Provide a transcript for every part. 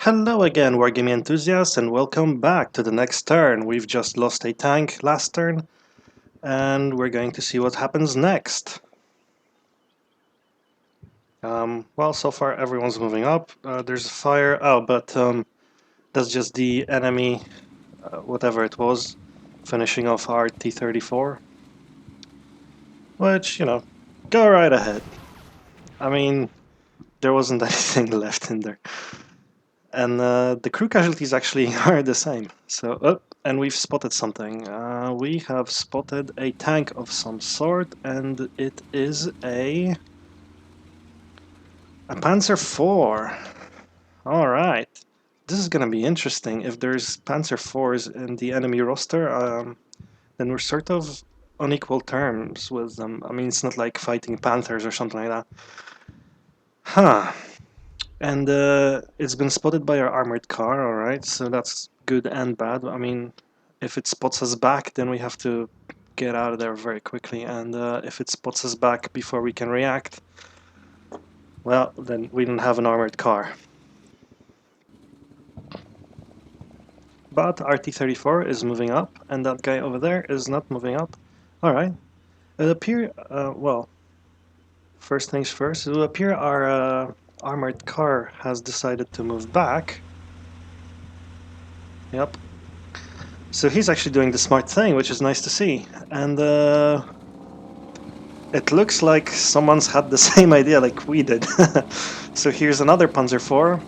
Hello again, Wargaming enthusiasts, and welcome back to the next turn. We've just lost a tank last turn, and we're going to see what happens next. Well, so far everyone's moving up. There's a fire. Oh, but that's just the enemy, whatever it was, finishing off our T-34. Which, go right ahead. I mean, there wasn't anything left in there. And the crew casualties actually are the same. So, and we've spotted something. We have spotted a tank of some sort, and it is a Panzer IV. All right, this is gonna be interesting. If there's Panzer IVs in the enemy roster, then we're sort of on equal terms with them. I mean, it's not like fighting Panthers or something like that. Huh. And it's been spotted by our armored car, alright, so that's good and bad. I mean, if it spots us back, then we have to get out of there very quickly, and if it spots us back before we can react, well, then we don't have an armored car. But our T-34 is moving up, and that guy over there is not moving up. Alright. It appears, well, first things first, it will appear our armored car has decided to move back. Yep. So he's actually doing the smart thing, which is nice to see. And it looks like someone's had the same idea like we did. So here's another Panzer IV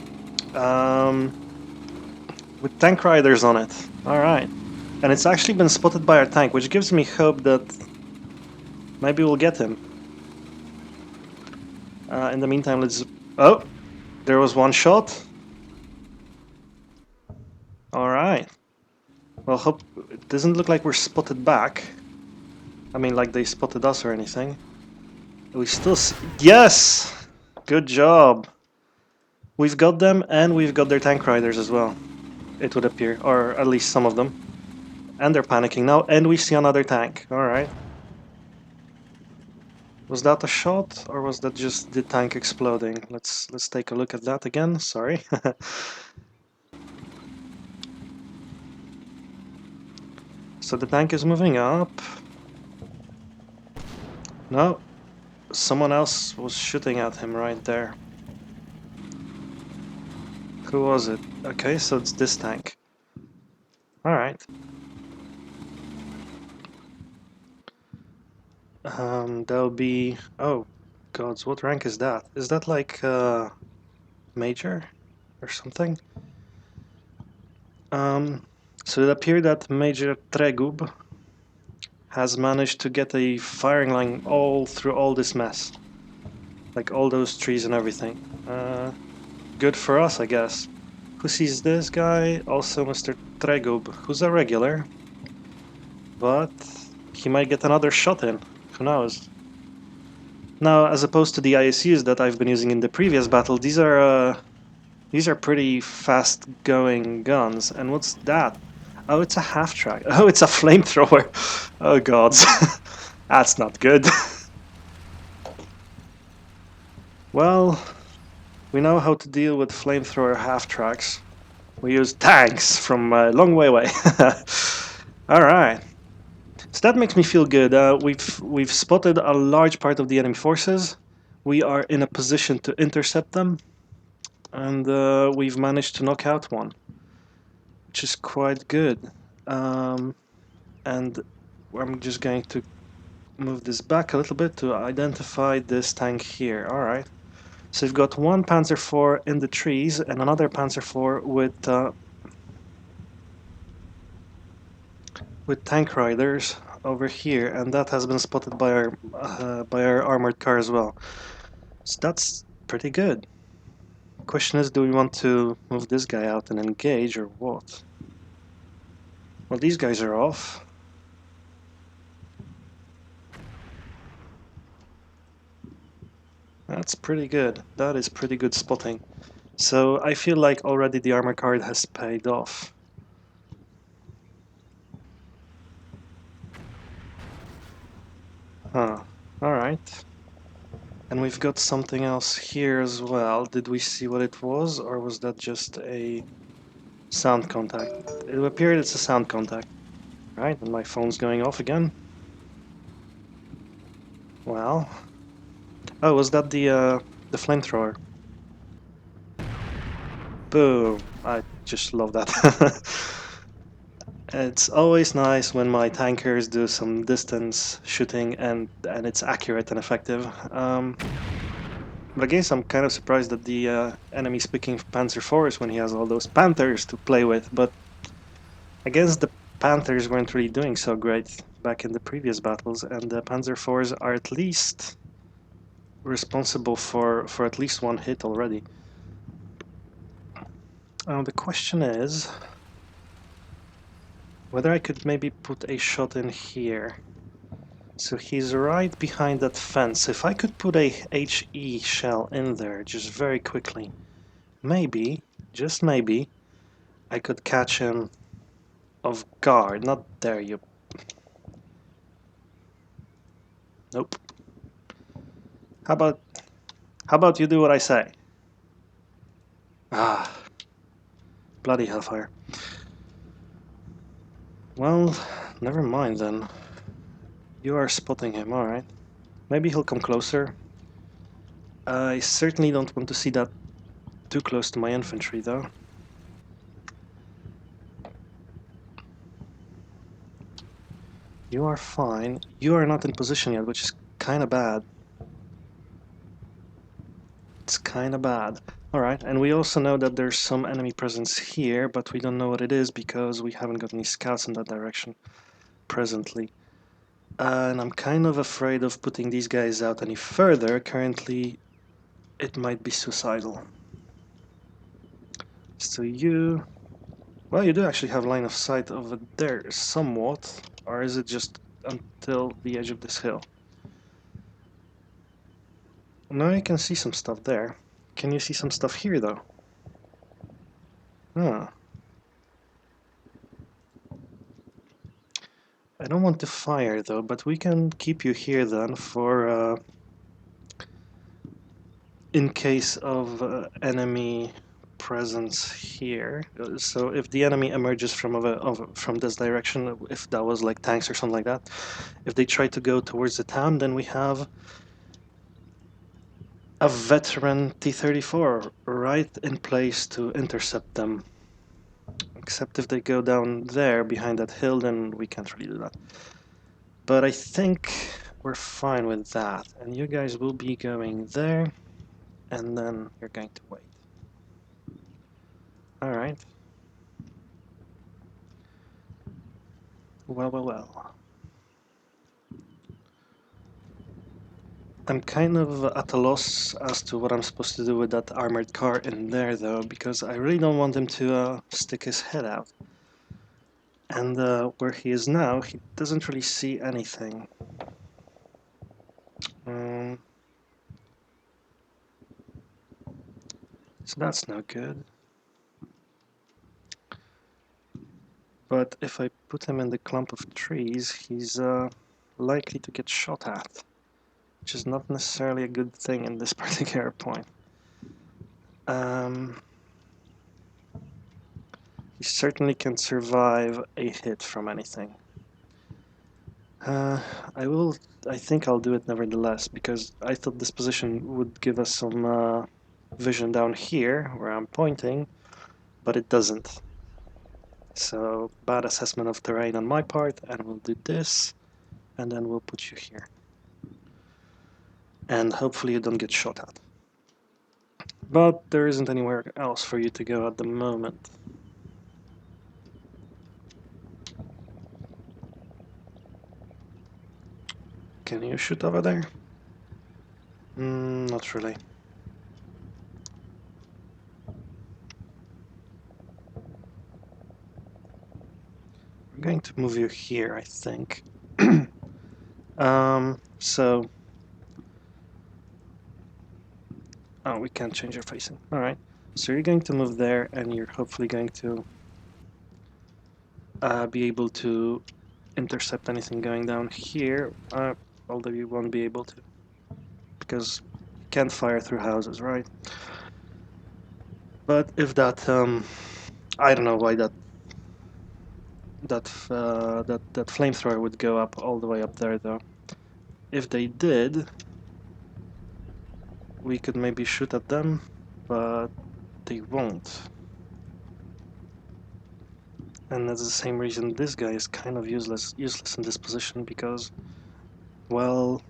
with tank riders on it. Alright. And it's actually been spotted by our tank, which gives me hope that maybe we'll get him. In the meantime, let's... Oh! There was one shot. Alright. Well, hope it doesn't look like we're spotted back. I mean, like they spotted us or anything. We still... Yes! Good job. We've got them, and we've got their tank riders as well, it would appear. Or at least some of them. And they're panicking now, and we see another tank. Alright. Was that a shot, or was that just the tank exploding? Let's take a look at that again. Sorry. So the tank is moving up. No. Someone else was shooting at him right there. Who was it? Okay, so it's this tank. Alright. That'll be... Oh, gods, what rank is that? Is that like, Major? Or something? So it appeared that Major Tregub has managed to get a firing line all through all this mess. Like all those trees and everything. Good for us, I guess. Who sees this guy? Also Mr. Tregub, who's a regular. But he might get another shot in. Who knows? Now, as opposed to the ISUs that I've been using in the previous battle, these are pretty fast-going guns. And what's that? Oh, it's a half-track. Oh, it's a flamethrower. Oh, gods. That's not good. Well, we know how to deal with flamethrower half-tracks. We use tanks from a long way away. Alright. So that makes me feel good. We've spotted a large part of the enemy forces. We are in a position to intercept them. And we've managed to knock out one, which is quite good. And I'm just going to move this back a little bit to identify this tank here. Alright. So we've got one Panzer IV in the trees and another Panzer IV with tank riders over here, and that has been spotted by our armored car as well. So that's pretty good. Question is, do we want to move this guy out and engage, or what? Well, these guys are off. That's pretty good. That is pretty good spotting. So I feel like already the armor card has paid off. Huh. Alright. And we've got something else here as well. Did we see what it was, or was that just a sound contact? It appeared it's a sound contact. Right, and my phone's going off again. Well, oh, was that the flamethrower? Boom! I just love that. It's always nice when my tankers do some distance shooting and it's accurate and effective. But I guess I'm kind of surprised that the enemy's picking Panzer IVs when he has all those Panthers to play with. But I guess the Panthers weren't really doing so great back in the previous battles, and the Panzer IVs are at least responsible for at least one hit already. The question is whether I could maybe put a shot in here. So he's right behind that fence. If I could put a HE shell in there just very quickly, maybe, just maybe, I could catch him off guard. Not there, you... Nope. How about you do what I say? Ah, bloody hellfire. Well, never mind then. You are spotting him, alright. Maybe he'll come closer. I certainly don't want to see that too close to my infantry, though. You are fine. You are not in position yet, which is kinda bad. It's kinda bad. Alright, and we also know that there's some enemy presence here, but we don't know what it is because we haven't got any scouts in that direction presently. And I'm kind of afraid of putting these guys out any further. Currently, it might be suicidal. So you... Well, you do actually have line of sight over there somewhat, or is it just until the edge of this hill? Now you can see some stuff there. Can you see some stuff here, though? Ah. I don't want to fire, though, but we can keep you here, then, for... in case of enemy presence here. So if the enemy emerges from this direction, if that was like tanks or something like that, if they try to go towards the town, then we have a veteran T-34 right in place to intercept them. Except if they go down there behind that hill, then we can't really do that. But I think we're fine with that. And you guys will be going there, and then you're going to wait. Alright. Well. I'm kind of at a loss as to what I'm supposed to do with that armored car in there, though, because I really don't want him to stick his head out. And where he is now, he doesn't really see anything. So that's no good. But if I put him in the clump of trees, he's likely to get shot at, which is not necessarily a good thing in this particular point. He certainly can survive a hit from anything. I think I'll do it nevertheless, because I thought this position would give us some vision down here, where I'm pointing, but it doesn't. So, bad assessment of terrain on my part, and we'll do this, and then we'll put you here. And hopefully you don't get shot at. But there isn't anywhere else for you to go at the moment. Can you shoot over there? Not really. I'm going to move you here, I think. So... Oh, we can't change your facing. Alright. So you're going to move there, and you're hopefully going to be able to intercept anything going down here, although you won't be able to, because can't fire through houses, right? But if that, I don't know why that flamethrower would go up all the way up there, though. If they did, we could maybe shoot at them, but they won't. And that's the same reason this guy is kind of useless in this position, because, well,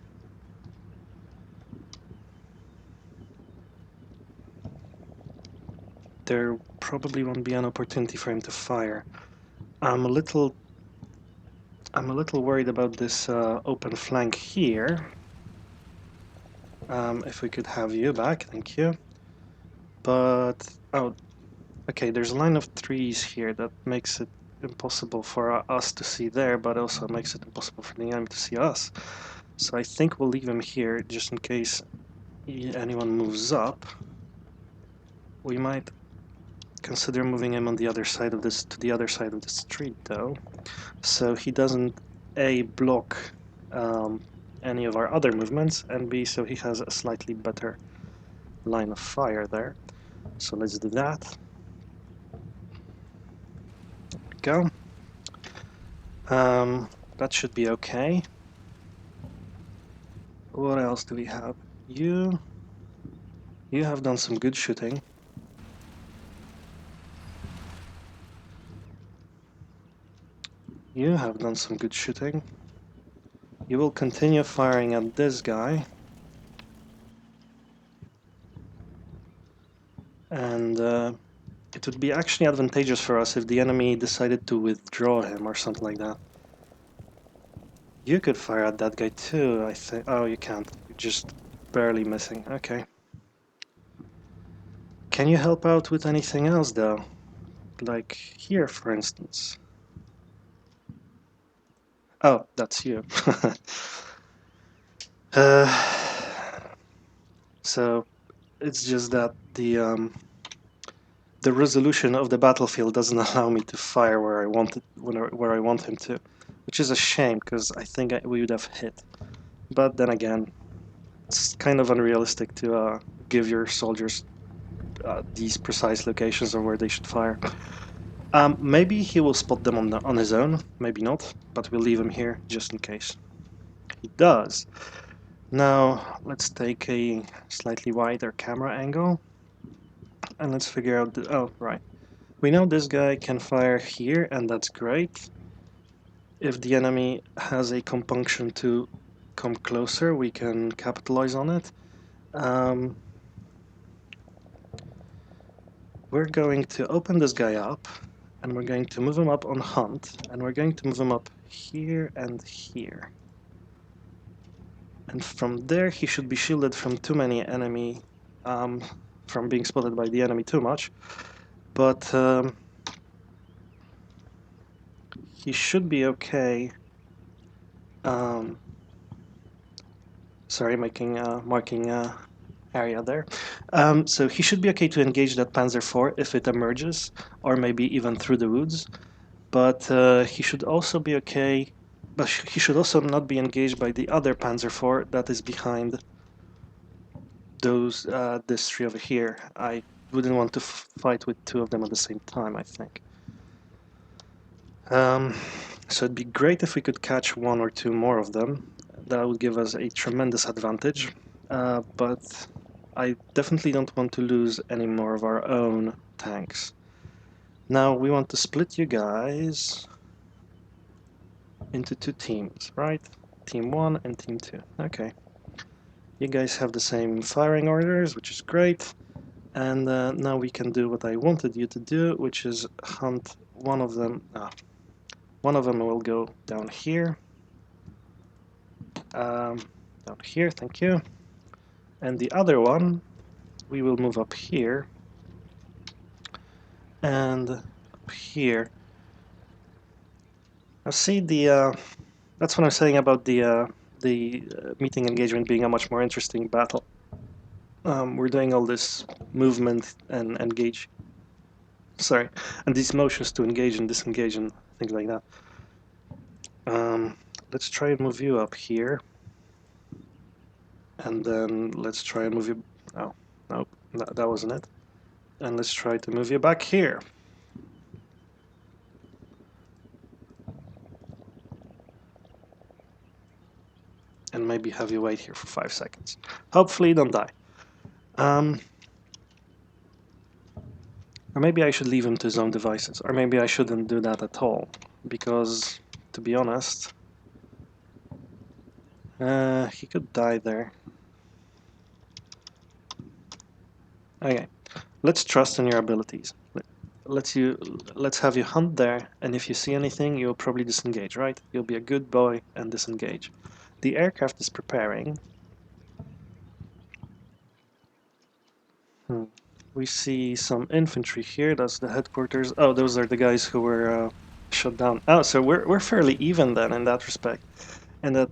there probably won't be an opportunity for him to fire. I'm a little worried about this open flank here. If we could have you back, thank you. But, oh, okay, there's a line of trees here that makes it impossible for us to see there, but also makes it impossible for the enemy to see us. So I think we'll leave him here just in case anyone moves up. We might consider moving him on the other side of this, to the other side of the street, though, so he doesn't A, block any of our other movements, and B, so he has a slightly better line of fire there. So let's do that. Go. That should be okay. What else do we have? You have done some good shooting. You have done some good shooting. You will continue firing at this guy. And it would be actually advantageous for us if the enemy decided to withdraw him or something like that. You could fire at that guy too, I think. Oh, you can't. You're just barely missing. Okay. Can you help out with anything else, though? Like here, for instance. Oh, that's you. So it's just that the resolution of the battlefield doesn't allow me to fire where I want it, where I want him to, which is a shame because I think we would have hit. But then again, it's kind of unrealistic to give your soldiers these precise locations of where they should fire. Maybe he will spot them on his own, maybe not, but we'll leave him here just in case. He does. Now let's take a slightly wider camera angle and let's figure out oh, right. We know this guy can fire here, and that's great. If the enemy has a compunction to come closer, we can capitalize on it. We're going to open this guy up, and we're going to move him up on hunt, and we're going to move him up here and here. And from there, he should be shielded from too many enemy, from being spotted by the enemy too much. But he should be okay. Sorry, marking area there. So he should be okay to engage that Panzer IV if it emerges, or maybe even through the woods. But he should also be okay. But he should also not be engaged by the other Panzer IV that is behind those this tree over here. I wouldn't want to fight with two of them at the same time, I think. So it'd be great if we could catch one or two more of them. That would give us a tremendous advantage. But I definitely don't want to lose any more of our own tanks. Now we want to split you guys into two teams, right? Team 1 and Team 2. Okay. You guys have the same firing orders, which is great. And now we can do what I wanted you to do, which is hunt one of them. One of them will go down here. Down here, thank you. And the other one, we will move up here. And up here. Now see that's what I'm saying about the meeting engagement being a much more interesting battle. We're doing all this movement and engage. Sorry, and these motions to engage and disengage and things like that. Let's try and move you up here. And then let's try and move you. Oh, no, that wasn't it. And let's try to move you back here. And maybe have you wait here for 5 seconds. Hopefully you don't die. Or maybe I should leave him to his own devices. Or maybe I shouldn't do that at all. Because, to be honest, he could die there. Okay, let's trust in your abilities. Let's have you hunt there, and if you see anything, you'll probably disengage, right? You'll be a good boy and disengage. The aircraft is preparing. We see some infantry here. That's the headquarters. Oh, those are the guys who were shut down. Oh, so we're fairly even then in that respect. And that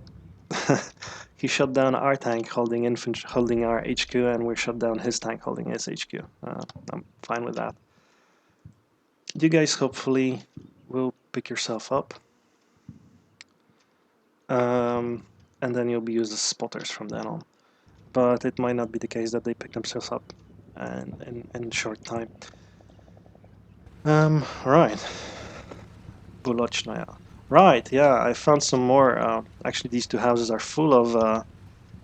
he shut down our tank holding infantry, holding our HQ, and we shut down his tank holding his HQ. I'm fine with that. You guys hopefully will pick yourself up. And then you'll be used as spotters from then on. But it might not be the case that they pick themselves up in short time. Right. Bulochnaya. Right, yeah, I found some more. Actually, these two houses are full of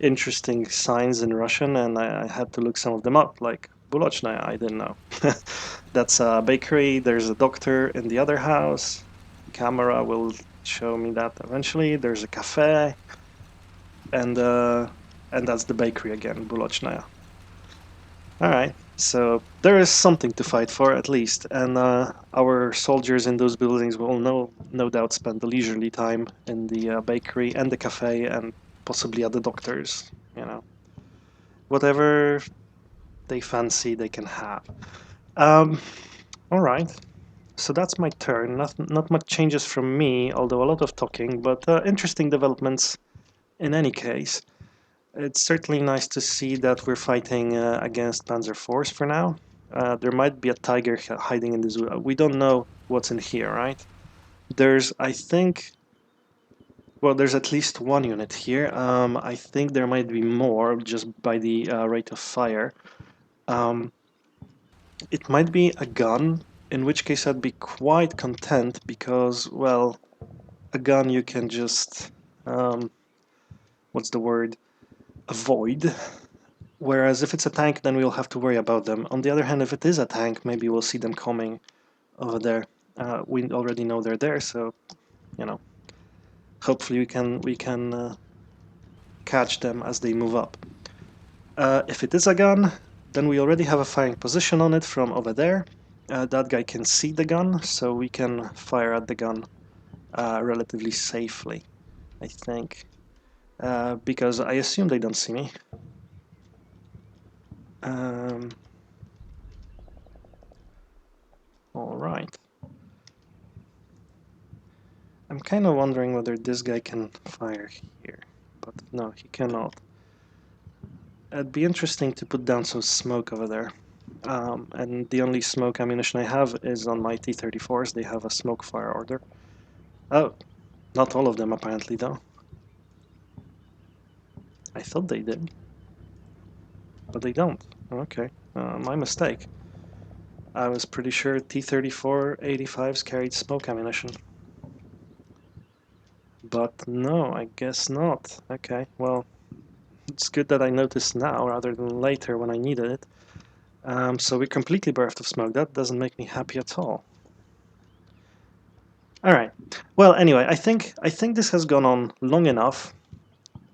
interesting signs in Russian, and I had to look some of them up, like Bulochnaya, I didn't know. That's a bakery, there's a doctor in the other house. The camera will show me that eventually. There's a cafe, and that's the bakery again, Bulochnaya. All right, so there is something to fight for at least, and our soldiers in those buildings will no doubt spend the leisurely time in the bakery and the cafe and possibly at the doctor's. You know, whatever they fancy, they can have. All right, so that's my turn. Not much changes from me, although a lot of talking, but interesting developments in any case. It's certainly nice to see that we're fighting against Panzer IVs for now. There might be a tiger hiding in the zoo. We don't know what's in here, right? There's, I think, well, there's at least one unit here. I think there might be more just by the rate of fire. Um, it might be a gun, in which case I'd be quite content because, well, a gun you can just, what's the word, avoid. Whereas if it's a tank, then we'll have to worry about them. On the other hand, if it is a tank, maybe we'll see them coming over there. We already know they're there, so you know. Hopefully, we can catch them as they move up. If it is a gun, then we already have a firing position on it from over there. That guy can see the gun, so we can fire at the gun relatively safely, I think. Because I assume they don't see me. All right. I'm kind of wondering whether this guy can fire here, but no, he cannot. It'd be interesting to put down some smoke over there. And the only smoke ammunition I have is on my T-34s. They have a smoke fire order. Oh, not all of them apparently though. I thought they did, but they don't. Okay, my mistake. I was pretty sure T-34 85s carried smoke ammunition. But no, I guess not. Okay, well, it's good that I noticed now rather than later when I needed it. So we're completely bereft of smoke. That doesn't make me happy at all. All right. Well, anyway, I think this has gone on long enough.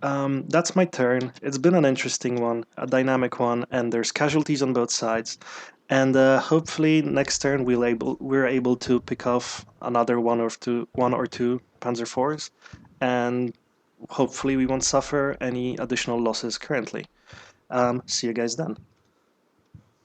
That's my turn. It's been an interesting one, a dynamic one, and there's casualties on both sides. And hopefully next turn we're able to pick off another one or two Panzer IVs, and hopefully we won't suffer any additional losses currently. See you guys then.